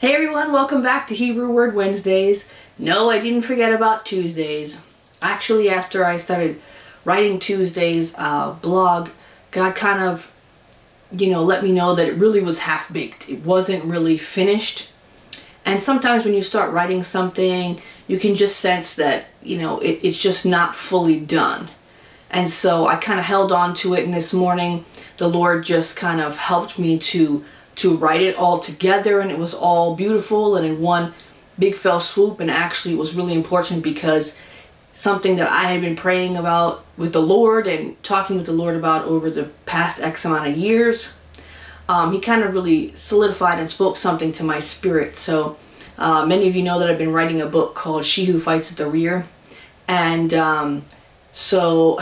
Hey everyone, welcome back to Hebrew Word Wednesdays. No, I didn't forget about Tuesdays. Actually, after I started writing Tuesdays blog, God kind of, let me know that it really was half-baked. It wasn't really finished. And sometimes when you start writing something, you can just sense that, it's just not fully done. And so I kind of held on to it, and this morning the Lord just kind of helped me to write it all together, and it was all beautiful and in one big fell swoop. And actually it was really important because something that I had been praying about with the Lord and talking with the Lord about over the past X amount of years, he kind of really solidified and spoke something to my spirit. So many of you know that I've been writing a book called She Who Fights at the Rear, and so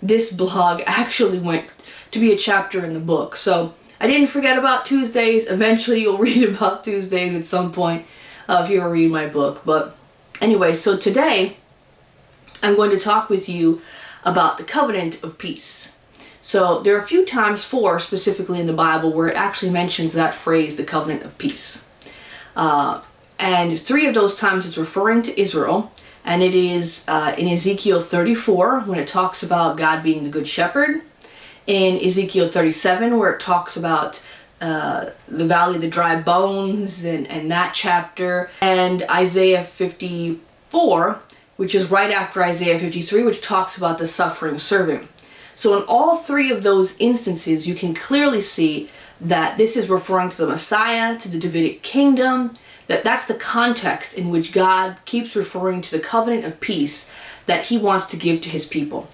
this blog actually went to be a chapter in the book. So I didn't forget about Tuesdays. Eventually you'll read about Tuesdays at some point if you read my book. But anyway, so today I'm going to talk with you about the covenant of peace. So there are a few times, 4 specifically in the Bible, where it actually mentions that phrase, the covenant of peace. And 3 of those times it's referring to Israel. And it is in Ezekiel 34 when it talks about God being the good shepherd. In Ezekiel 37, where it talks about the valley of the dry bones and that chapter, and Isaiah 54, which is right after Isaiah 53, which talks about the suffering servant. So in all 3 of those instances, you can clearly see that this is referring to the Messiah, to the Davidic kingdom, that's the context in which God keeps referring to the covenant of peace that he wants to give to his people.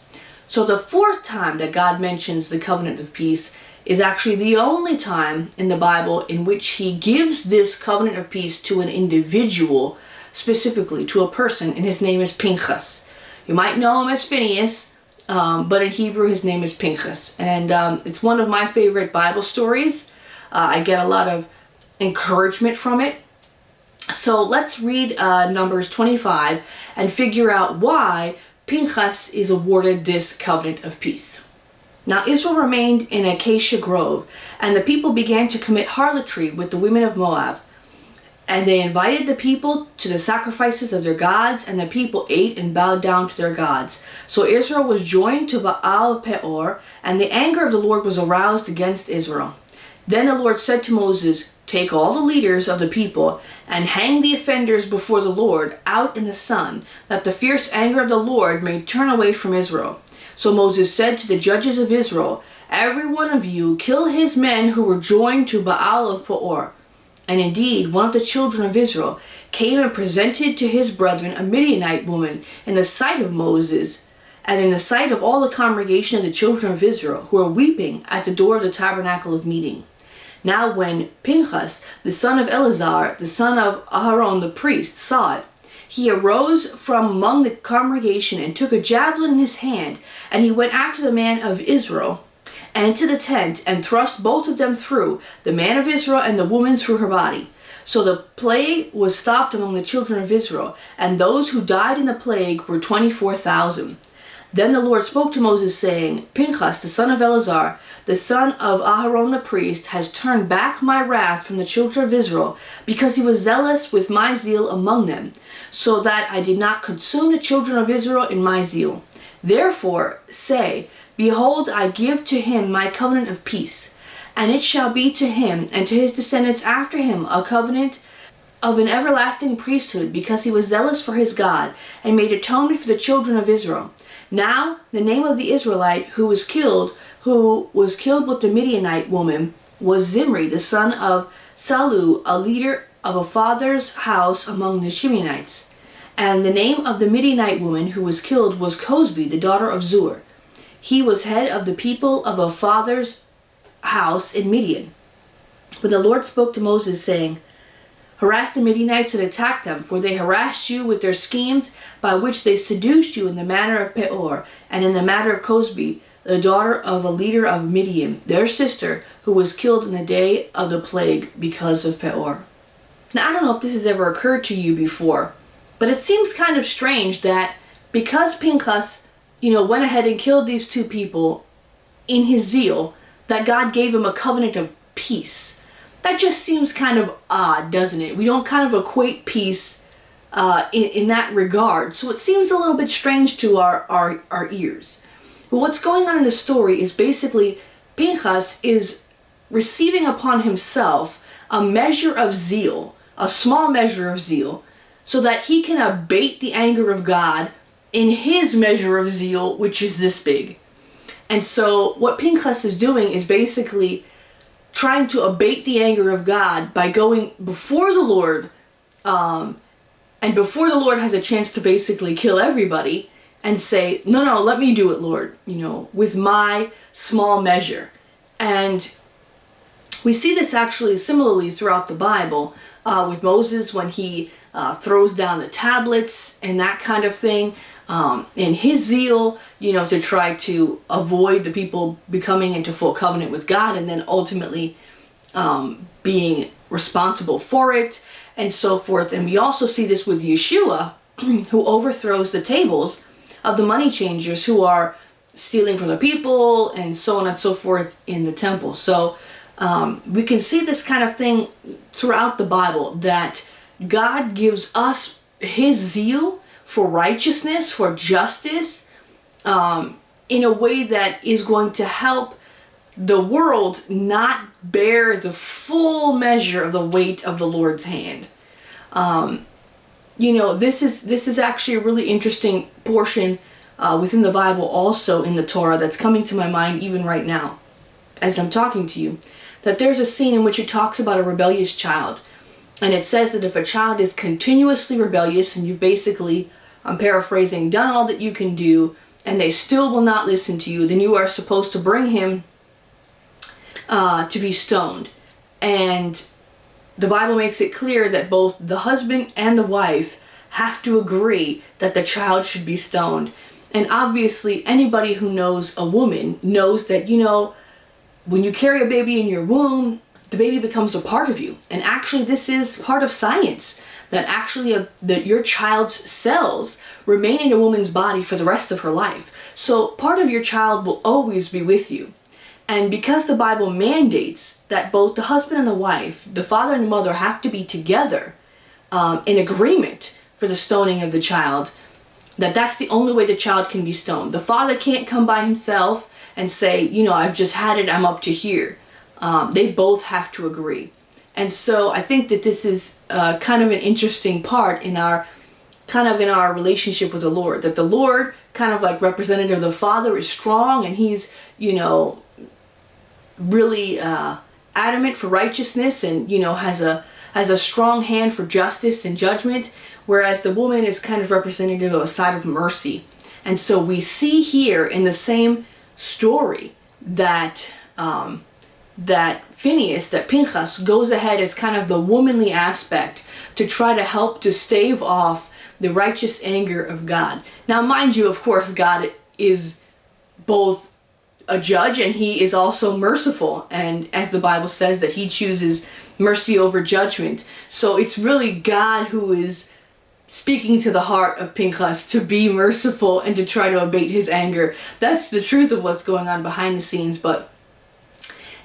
So the 4th time that God mentions the covenant of peace is actually the only time in the Bible in which he gives this covenant of peace to an individual, specifically to a person, and his name is Pinchas. You might know him as Phineas, but in Hebrew his name is Pinchas. And it's one of my favorite Bible stories. I get a lot of encouragement from it. So let's read Numbers 25 and figure out why Pinchas is awarded this covenant of peace. Now Israel remained in Acacia Grove, and the people began to commit harlotry with the women of Moab. And they invited the people to the sacrifices of their gods, and the people ate and bowed down to their gods. So Israel was joined to Baal Peor, and the anger of the Lord was aroused against Israel. Then the Lord said to Moses, "Take all the leaders of the people and hang the offenders before the Lord out in the sun, that the fierce anger of the Lord may turn away from Israel." So Moses said to the judges of Israel, "Every one of you kill his men who were joined to Baal of Peor." And indeed, one of the children of Israel came and presented to his brethren a Midianite woman in the sight of Moses, and in the sight of all the congregation of the children of Israel, who were weeping at the door of the tabernacle of meeting. Now when Pinchas, the son of Eleazar, the son of Aharon the priest, saw it, he arose from among the congregation and took a javelin in his hand, and he went after the man of Israel and to the tent, and thrust both of them through, the man of Israel and the woman through her body. So the plague was stopped among the children of Israel, and those who died in the plague were 24,000. Then the Lord spoke to Moses, saying, "Pinchas, the son of Eleazar, the son of Aharon the priest, has turned back my wrath from the children of Israel, because he was zealous with my zeal among them, so that I did not consume the children of Israel in my zeal. Therefore say, Behold, I give to him my covenant of peace, and it shall be to him and to his descendants after him a covenant of an everlasting priesthood, because he was zealous for his God, and made atonement for the children of Israel. Now the name of the Israelite who was killed with the Midianite woman, was Zimri, the son of Salu, a leader of a father's house among the Shimeites. And the name of the Midianite woman who was killed was Cosbi, the daughter of Zur. He was head of the people of a father's house in Midian. When the Lord spoke to Moses, saying, "Harass the Midianites and attack them, for they harassed you with their schemes, by which they seduced you in the matter of Peor, and in the matter of Cosbi, the daughter of a leader of Midian, their sister, who was killed in the day of the plague because of Peor." Now, I don't know if this has ever occurred to you before, but it seems kind of strange that because Pinchas, went ahead and killed these 2 people in his zeal, that God gave him a covenant of peace. that just seems kind of odd, doesn't it? We don't kind of equate peace in that regard. So it seems a little bit strange to our ears. But what's going on in the story is basically Pinchas is receiving upon himself a measure of zeal, a small measure of zeal, so that he can abate the anger of God in his measure of zeal, which is this big. And so what Pinchas is doing is basically trying to abate the anger of God by going before the Lord, and before the Lord has a chance to basically kill everybody, and say, no, let me do it, Lord, with my small measure. And we see this actually similarly throughout the Bible, with Moses when he throws down the tablets and that kind of thing, in his zeal, to try to avoid the people becoming into full covenant with God, and then ultimately being responsible for it, and so forth. And we also see this with Yeshua, who overthrows the tables of the money changers who are stealing from the people, and so on and so forth in the temple. So we can see this kind of thing throughout the Bible, that God gives us his zeal for righteousness, for justice, in a way that is going to help the world not bear the full measure of the weight of the Lord's hand. This is actually a really interesting portion within the Bible, also in the Torah, that's coming to my mind even right now as I'm talking to you, that there's a scene in which it talks about a rebellious child. And it says that if a child is continuously rebellious, and you've basically, I'm paraphrasing, done all that you can do, and they still will not listen to you, then you are supposed to bring him to be stoned. And the Bible makes it clear that both the husband and the wife have to agree that the child should be stoned. And obviously, anybody who knows a woman knows that, when you carry a baby in your womb, the baby becomes a part of you. And actually, this is part of science, that actually that your child's cells remain in a woman's body for the rest of her life. So part of your child will always be with you. And because the Bible mandates that both the husband and the wife, the father and the mother, have to be together in agreement for the stoning of the child, that's the only way the child can be stoned. The father can't come by himself and say, I've just had it, I'm up to here. They both have to agree. And so I think that this is kind of an interesting part in our relationship with the Lord, that the Lord, kind of like representative of the Father, is strong, and he's, really adamant for righteousness, and, has a strong hand for justice and judgment, whereas the woman is kind of representative of a side of mercy. And so we see here in the same story that Pinchas goes ahead as kind of the womanly aspect to try to help to stave off the righteous anger of God. Now, mind you, of course, God is both a judge and he is also merciful. And as the Bible says, that he chooses mercy over judgment. So it's really God who is speaking to the heart of Pinchas to be merciful and to try to abate his anger. That's the truth of what's going on behind the scenes. But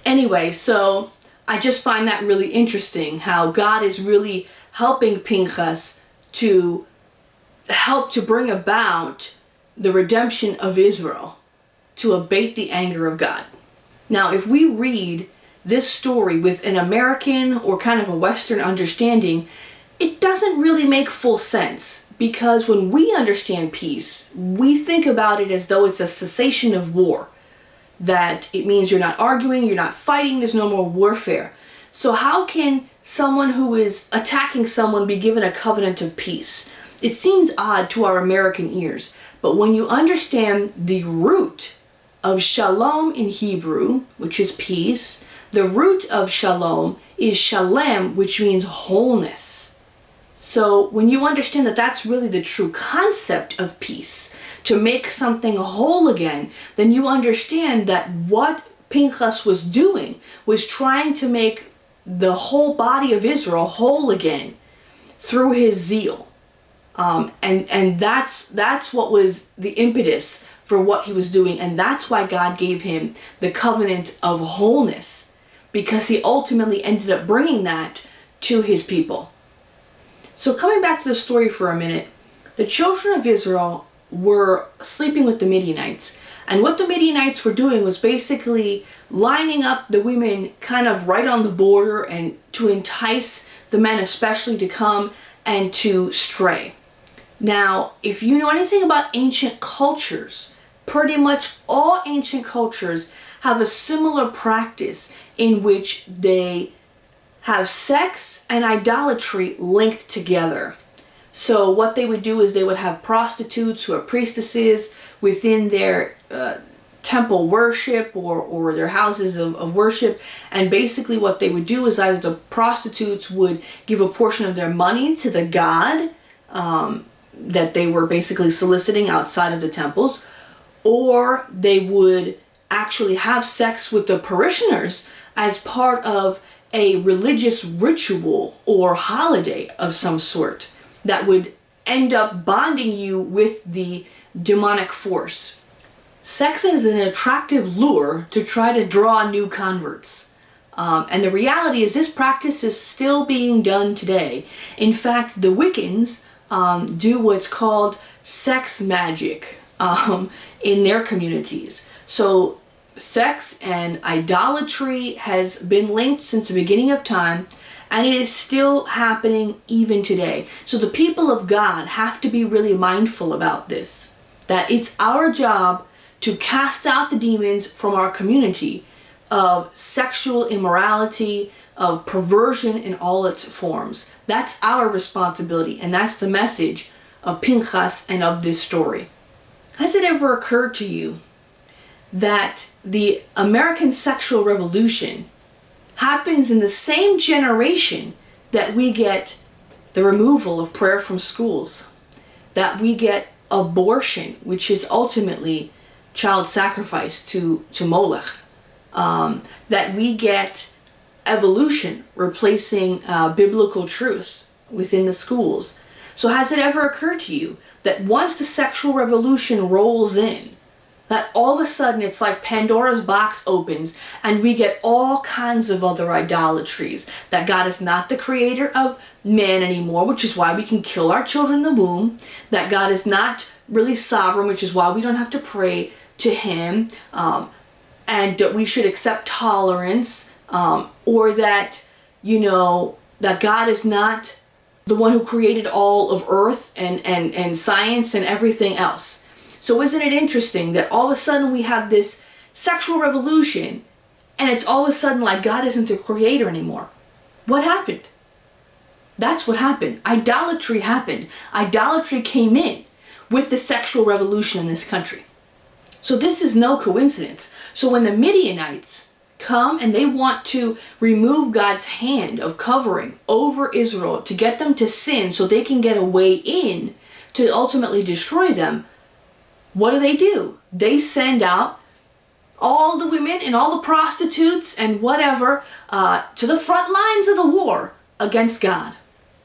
anyway, so I just find that really interesting, how God is really helping Pinchas to help to bring about the redemption of Israel, to abate the anger of God. Now, if we read this story with an American or kind of a Western understanding, it doesn't really make full sense, because when we understand peace, we think about it as though it's a cessation of war, that it means you're not arguing, you're not fighting, there's no more warfare. So how can someone who is attacking someone be given a covenant of peace? It seems odd to our American ears, but when you understand the root of shalom in Hebrew, which is peace, the root of shalom is shalem, which means wholeness. So when you understand that that's really the true concept of peace, to make something whole again, then you understand that what Pinchas was doing was trying to make the whole body of Israel whole again through his zeal. And that's what was the impetus for what he was doing. And that's why God gave him the covenant of wholeness, because he ultimately ended up bringing that to his people. So coming back to the story for a minute, the children of Israel were sleeping with the Midianites. And what the Midianites were doing was basically lining up the women kind of right on the border and to entice the men especially to come and to stray. Now, if you know anything about ancient cultures, pretty much all ancient cultures have a similar practice in which they have sex and idolatry linked together. So what they would do is they would have prostitutes who are priestesses within their temple worship or their houses of worship. And basically what they would do is either the prostitutes would give a portion of their money to the god that they were basically soliciting outside of the temples, or they would actually have sex with the parishioners as part of a religious ritual or holiday of some sort that would end up bonding you with the demonic force. Sex is an attractive lure to try to draw new converts. And the reality is this practice is still being done today. In fact, the Wiccans do what's called sex magic in their communities. So sex and idolatry has been linked since the beginning of time, and it is still happening even today. So the people of God have to be really mindful about this, that it's our job to cast out the demons from our community of sexual immorality, of perversion in all its forms. That's our responsibility, and that's the message of Pinchas and of this story. Has it ever occurred to you that the American sexual revolution happens in the same generation that we get the removal of prayer from schools, that we get abortion, which is ultimately child sacrifice to Molech, that we get evolution replacing biblical truth within the schools? So has it ever occurred to you that once the sexual revolution rolls in, that all of a sudden it's like Pandora's box opens and we get all kinds of other idolatries, that God is not the creator of man anymore, which is why we can kill our children in the womb, that God is not really sovereign, which is why we don't have to pray to him, and that we should accept tolerance, or that, that God is not the one who created all of earth and science and everything else. So isn't it interesting that all of a sudden we have this sexual revolution and it's all of a sudden like God isn't the creator anymore? What happened? That's what happened. Idolatry happened. Idolatry came in with the sexual revolution in this country. So this is no coincidence. So when the Midianites come and they want to remove God's hand of covering over Israel to get them to sin so they can get a way in to ultimately destroy them, what do? They send out all the women and all the prostitutes and whatever to the front lines of the war against God.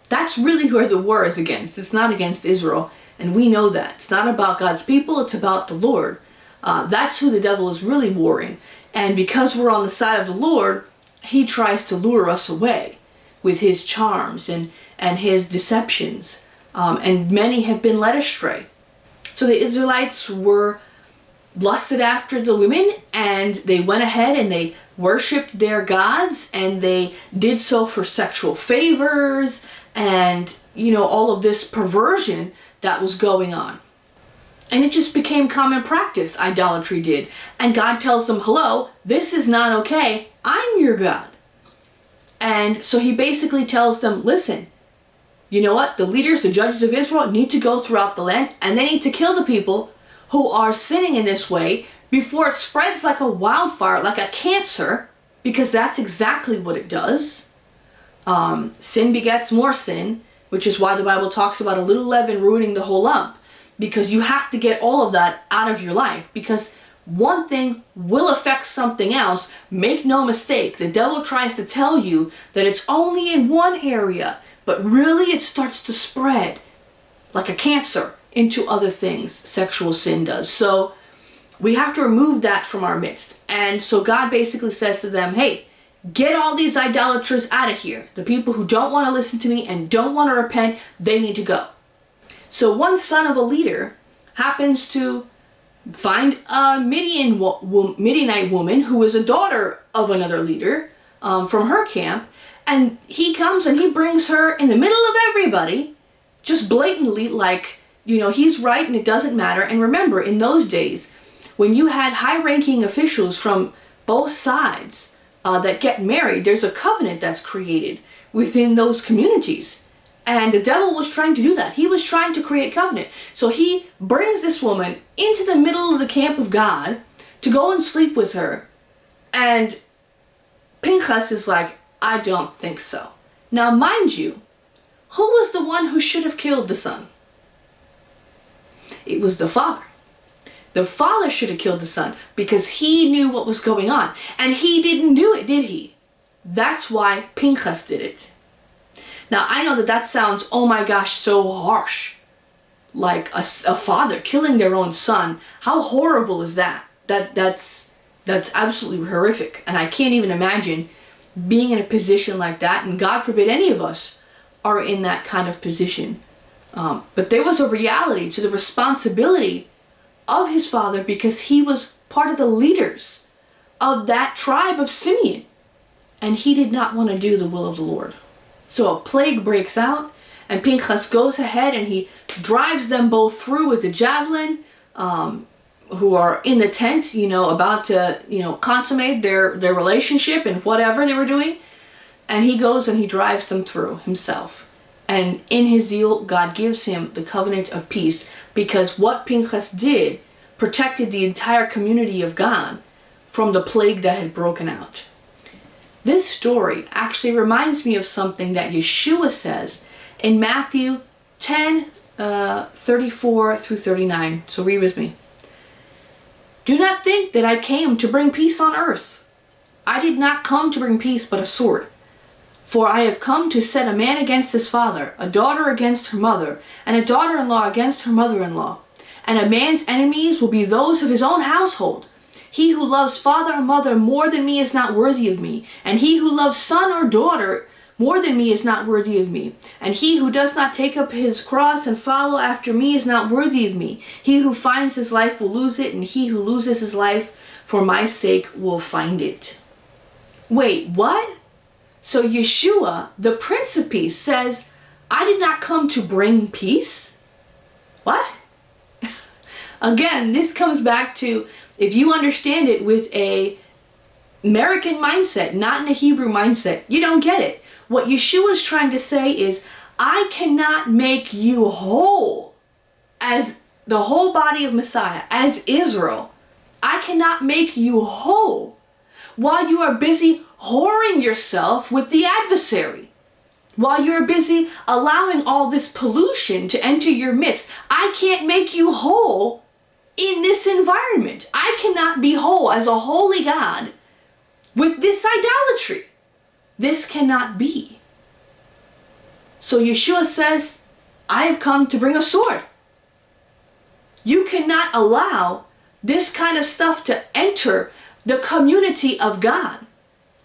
That's really where the war is against. It's not against Israel, and we know that. It's not about God's people, it's about the Lord. That's who the devil is really warring. And because we're on the side of the Lord, he tries to lure us away with his charms and his deceptions. And many have been led astray. So the Israelites were lusted after the women, and they went ahead and they worshipped their gods, and they did so for sexual favors and, all of this perversion that was going on. And it just became common practice, idolatry did. And God tells them, hello, this is not okay. I'm your God. And so he basically tells them, listen, you know what? The leaders, the judges of Israel need to go throughout the land, and they need to kill the people who are sinning in this way before it spreads like a wildfire, like a cancer, because that's exactly what it does. Sin begets more sin, which is why the Bible talks about a little leaven ruining the whole lump, because you have to get all of that out of your life, because one thing will affect something else. Make no mistake, the devil tries to tell you that it's only in one area, but really it starts to spread like a cancer into other things. Sexual sin does. So we have to remove that from our midst. And so God basically says to them, hey, get all these idolaters out of here. The people who don't want to listen to me and don't want to repent, they need to go. So one son of a leader happens to find a Midianite woman who is a daughter of another leader from her camp. And he comes and he brings her in the middle of everybody, just blatantly, like, you know, he's right and it doesn't matter. And remember, in those days, when you had high-ranking officials from both sides that get married, there's a covenant that's created within those communities. And the devil was trying to do that. He was trying to create covenant. So he brings this woman into the middle of the camp of God to go and sleep with her. And Pinchas is like, I don't think so. Now, mind you, who was the one who should have killed the son? It was the father. The father should have killed the son because he knew what was going on. And he didn't do it, did he? That's why Pinchas did it. Now, I know that that sounds, oh my gosh, so harsh. Like a father killing their own son. How horrible is that? That's absolutely horrific. And I can't even imagine being in a position like that. And God forbid any of us are in that kind of position. But there was a reality to the responsibility of his father because he was part of the leaders of that tribe of Simeon. And he did not want to do the will of the Lord. So a plague breaks out, and Pinchas goes ahead and he drives them both through with the javelin, who are in the tent, you know, about to, you know, consummate their relationship and whatever they were doing. And he goes and he drives them through himself. And in his zeal, God gives him the covenant of peace, because what Pinchas did protected the entire community of God from the plague that had broken out. This story actually reminds me of something that Yeshua says in Matthew 10, 34 through 39. So read with me. Do not think that I came to bring peace on earth. I did not come to bring peace, but a sword. For I have come to set a man against his father, a daughter against her mother, and a daughter-in-law against her mother-in-law. And a man's enemies will be those of his own household. He who loves father or mother more than me is not worthy of me. And he who loves son or daughter more than me is not worthy of me. And he who does not take up his cross and follow after me is not worthy of me. He who finds his life will lose it, and he who loses his life for my sake will find it. Wait, what? So Yeshua, the Prince of Peace, says, I did not come to bring peace? What? Again, this comes back to, if you understand it with a American mindset, not in a Hebrew mindset, you don't get it. What Yeshua is trying to say is, I cannot make you whole as the whole body of Messiah, as Israel. I cannot make you whole while you are busy whoring yourself with the adversary. While you're busy allowing all this pollution to enter your midst. I can't make you whole in this environment. I cannot be whole as a holy God with this idolatry. This cannot be. So Yeshua says, I have come to bring a sword. You cannot allow this kind of stuff to enter the community of God.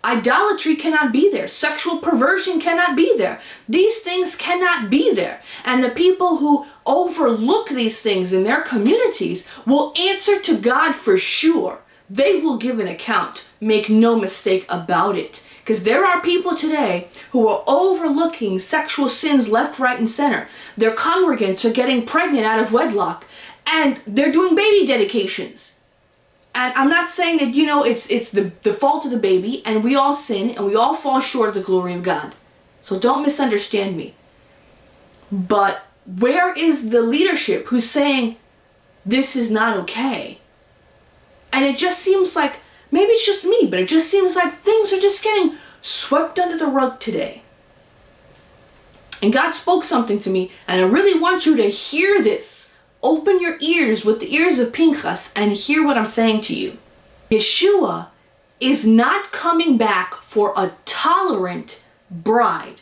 Idolatry cannot be there. Sexual perversion cannot be there. These things cannot be there. And the people who overlook these things in their communities will answer to God for sure. They will give an account. Make no mistake about it. Because there are people today who are overlooking sexual sins left, right, and center. Their congregants are getting pregnant out of wedlock. And they're doing baby dedications. And I'm not saying that, you know, it's the fault of the baby, and we all sin, and we all fall short of the glory of God. So don't misunderstand me. But where is the leadership who's saying, this is not okay? And it just seems like, maybe it's just me, but it just seems like things are just getting swept under the rug today. And God spoke something to me, and I really want you to hear this. Open your ears with the ears of Pinchas and hear what I'm saying to you. Yeshua is not coming back for a tolerant bride.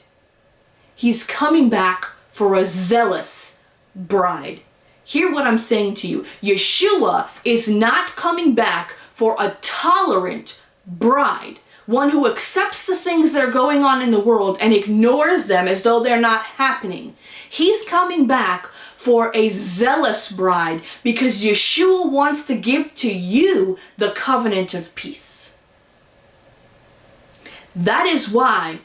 He's coming back for a zealous bride. Hear what I'm saying to you. Yeshua is not coming back for a tolerant bride. one who accepts the things that are going on in the world and ignores them as though they're not happening. He's coming back for a zealous bride because Yeshua wants to give to you the covenant of peace. That is why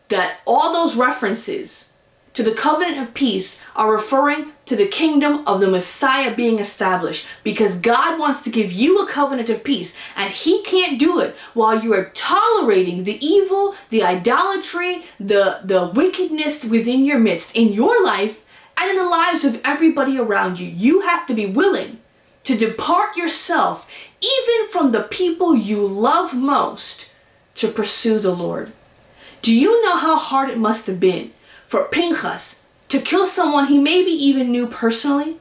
that all those references to the covenant of peace are referring to the kingdom of the Messiah being established, because God wants to give you a covenant of peace, and he can't do it while you are tolerating the evil, the idolatry, the wickedness within your midst, in your life and in the lives of everybody around you. You have to be willing to depart yourself, even from the people you love most, to pursue the Lord. Do you know how hard it must have been for Pinchas to kill someone he maybe even knew personally?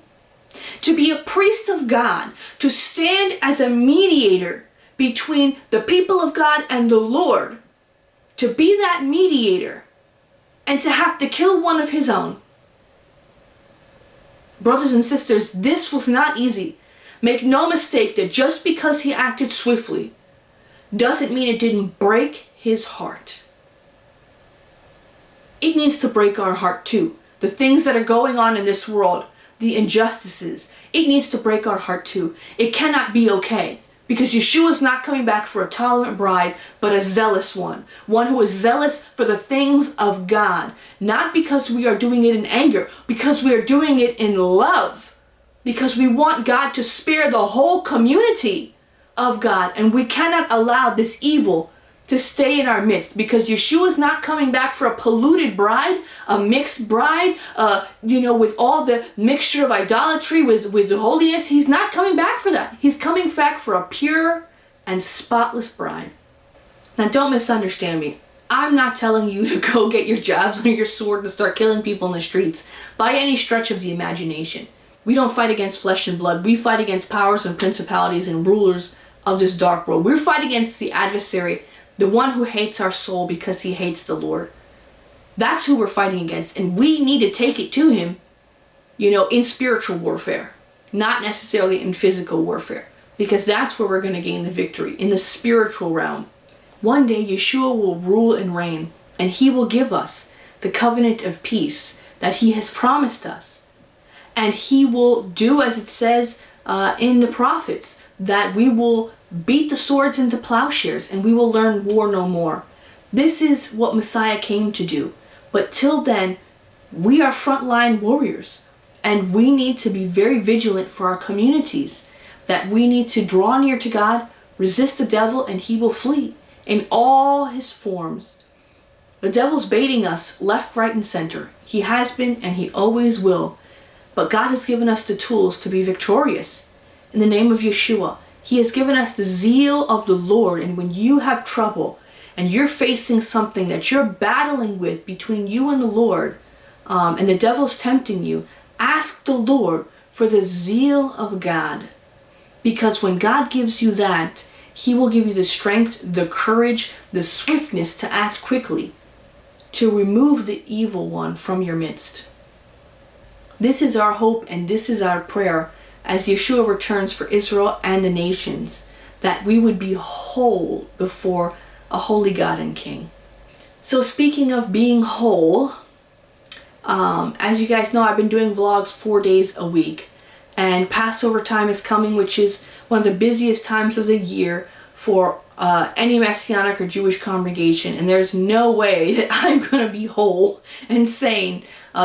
To be a priest of God, to stand as a mediator between the people of God and the Lord, to be that mediator, and to have to kill one of his own. Brothers and sisters, this was not easy. Make no mistake that just because he acted swiftly doesn't mean it didn't break his heart. It needs to break our heart too. The things that are going on in this world, the injustices, it needs to break our heart too. It cannot be okay, because Yeshua is not coming back for a tolerant bride, but a zealous one. One who is zealous for the things of God. Not because we are doing it in anger, because we are doing it in love. Because we want God to spare the whole community of God, and we cannot allow this evil to stay in our midst, because Yeshua is not coming back for a polluted bride, a mixed bride, with all the mixture of idolatry with the holiness. He's not coming back for that. He's coming back for a pure and spotless bride. Now, don't misunderstand me. I'm not telling you to go get your javelin or your sword and start killing people in the streets by any stretch of the imagination. We don't fight against flesh and blood. We fight against powers and principalities and rulers of this dark world. We're fighting against the adversary, the one who hates our soul because he hates the Lord. That's who we're fighting against. And we need to take it to him, in spiritual warfare, not necessarily in physical warfare, because that's where we're going to gain the victory, in the spiritual realm. One day, Yeshua will rule and reign, and he will give us the covenant of peace that he has promised us. And he will do as it says in the prophets, that we will beat the swords into plowshares and we will learn war no more. This is what Messiah came to do. But till then, we are frontline warriors, and we need to be very vigilant for our communities, that we need to draw near to God, resist the devil, and he will flee in all his forms. The devil's baiting us left, right, and center. He has been and he always will. But God has given us the tools to be victorious. In the name of Yeshua, he has given us the zeal of the Lord. And when you have trouble and you're facing something that you're battling with between you and the Lord, and the devil's tempting you, ask the Lord for the zeal of God. Because when God gives you that, he will give you the strength, the courage, the swiftness to act quickly, to remove the evil one from your midst. This is our hope and this is our prayer as Yeshua returns for Israel and the nations, that we would be whole before a holy God and King. So speaking of being whole, as you guys know, I've been doing vlogs 4 days a week, and Passover time is coming, which is one of the busiest times of the year for any Messianic or Jewish congregation, and there's no way that I'm going to be whole and sane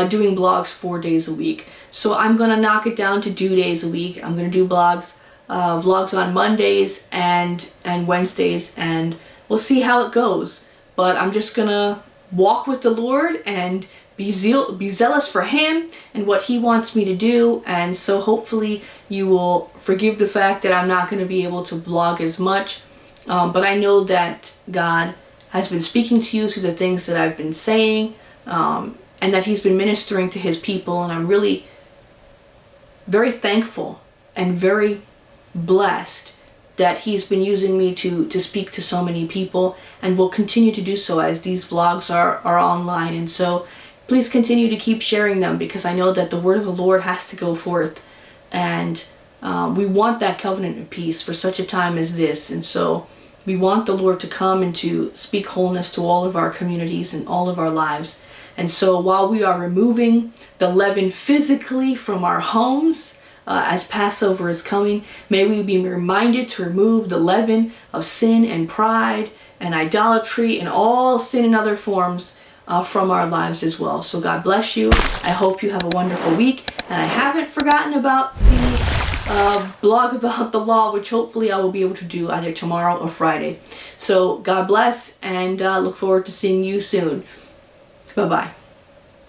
doing vlogs 4 days a week. So I'm going to knock it down to 2 days a week. I'm going to do vlogs on Mondays and Wednesdays, and we'll see how it goes. But I'm just going to walk with the Lord and be zealous for him and what he wants me to do. And so hopefully you will forgive the fact that I'm not going to be able to vlog as much. But I know that God has been speaking to you through the things that I've been saying, and that he's been ministering to his people. And I'm really very thankful and very blessed that he's been using me to speak to so many people, and will continue to do so as these vlogs are online. And so please continue to keep sharing them, because I know that the word of the Lord has to go forth, and we want that covenant of peace for such a time as this. And so We want the Lord to come and to speak wholeness to all of our communities and all of our lives. And so while we are removing the leaven physically from our homes, as Passover is coming, may we be reminded to remove the leaven of sin and pride and idolatry and all sin in other forms from our lives as well. So God bless you. I hope you have a wonderful week. And I haven't forgotten about the blog about the law, which hopefully I will be able to do either tomorrow or Friday. So God bless, and look forward to seeing you soon. Bye-bye.